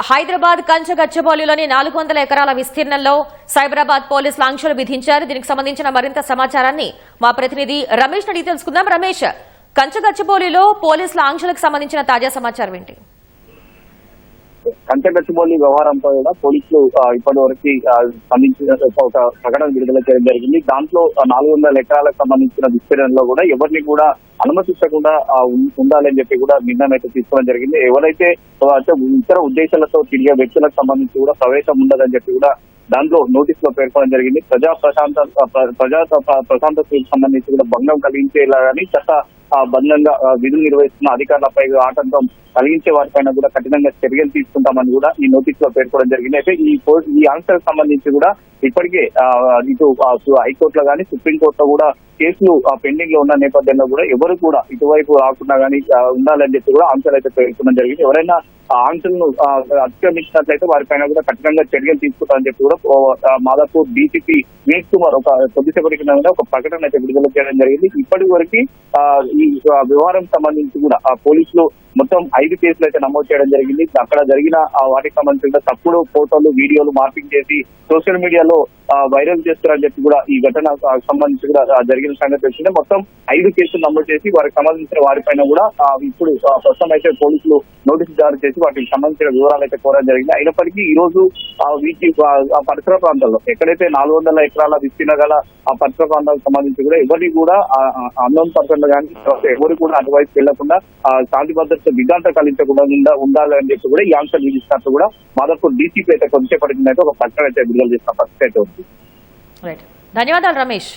హైదరాబాద్ కంచగచ్చబౌలిలోని 400 ఎకరాల విస్తీర్ణంలో సైబరాబాద్ పోలీసులు ఆంక్షలు విధించారు. దీనికి సంబంధించిన మరింత సమాచారాన్ని మా ప్రతినిధి రమేష్ అడిగి తెలుసుకుందాం. రమేష్, కంచగచ్చబౌలిలో పోలీసుల ఆంక్షలకు సంబంధించిన తాజా సమాచారం ఏంటి? కంచగచ్చబౌలి వ్యవహారంతో కూడా పోలీసులు ఇప్పటి వరకు సంబంధించిన ఒక ప్రకటన విడుదల చేయడం జరిగింది. దాంట్లో 400 ఎకరాలకు సంబంధించిన విస్తీర్ణంలో కూడా ఎవరిని కూడా అనుమతించకుండా ఉండాలని చెప్పి కూడా నిర్ణయం అయితే తీసుకోవడం జరిగింది. ఎవరైతే ఇతర ఉద్దేశాలతో తిరిగే వ్యక్తులకు సంబంధించి కూడా ప్రవేశం ఉండదని చెప్పి కూడా దాంట్లో నోటీస్ లో పేర్కొనడం జరిగింది. ప్రజా ప్రశాంతతకు సంబంధించి కూడా భంగం కలిగించేలాగాని చట్ట బంధంగా విధులు నిర్వహిస్తున్న అధికారులపై ఆటంకం కలిగించే వారిపైన కూడా కఠినంగా చర్యలు తీసుకుంటామని కూడా ఈ నోటీస్ లో పేర్కొనడం జరిగింది. అయితే ఈ ఆంక్షలకు సంబంధించి కూడా ఇప్పటికే ఇటు హైకోర్టులో కానీ సుప్రీంకోర్టులో కూడా కేసులు పెండింగ్ లో ఉన్న నేపథ్యంలో కూడా ఎవరు కూడా ఇటువైపు రాకుండా కానీ ఉండాలని చెప్పి కూడా ఆంక్షలు అయితే పేర్కొనడం జరిగింది. ఎవరైనా ఆంక్షలను అతిక్రమించినట్లయితే వారిపైన కూడా కఠినంగా చర్యలు తీసుకుంటారని చెప్పి కూడా మాదాపూర్ డీసీపీ వినీత్ కుమార్ ఒక కొద్దిసేపటి కింద ఒక ప్రకటన అయితే విడుదల చేయడం జరిగింది. ఇప్పటి వరకు ఈ వ్యవహారం సంబంధించి కూడా పోలీసులు మొత్తం 5 కేసులు అయితే నమోదు చేయడం జరిగింది. అక్కడ జరిగిన వాటికి సంబంధించిన తప్పుడు ఫోటోలు వీడియోలు మార్పింగ్ చేసి సోషల్ మీడియాలో వైరల్ చేస్తారని చెప్పి కూడా ఈ ఘటన సంబంధించి కూడా జరిగిన సంగతి తెలిసిందే. మొత్తం 5 కేసులు నమోదు చేసి వారికి సంబంధించిన వారిపైన కూడా ఇప్పుడు ప్రస్తుతం అయితే పోలీసులు నోటీసులు జారీ చేసి వాటికి సంబంధించిన వివరాలు అయితే కోరడం జరిగింది. అయినప్పటికీ ఈ రోజు వీటి పరిసర ప్రాంతాల్లో ఎక్కడైతే 400 ఎకరాల విస్తీర్ణ గల ఆ పరిసర ప్రాంతాలకు సంబంధించి కూడా ఎవరికి కూడా అన్నోన్ పర్సన్లు కానీ ఎవరు కూడా అటువైపు వెళ్లకుండా శాంతి భద్రత విధాంతం కలిగించకుండా ఉండాలని చెప్పి కూడా ఈ ఆంక్షలు విధిస్తున్నట్టు కూడా మాదాపూర్ డీసీపీ అయితే కొద్దిసేపటి కింద అయితే ఒక ప్రకటన అయితే విడుదల చేసిన పరిస్థితి అయితే ఉంది. ధన్యవాదాలు రమేష్.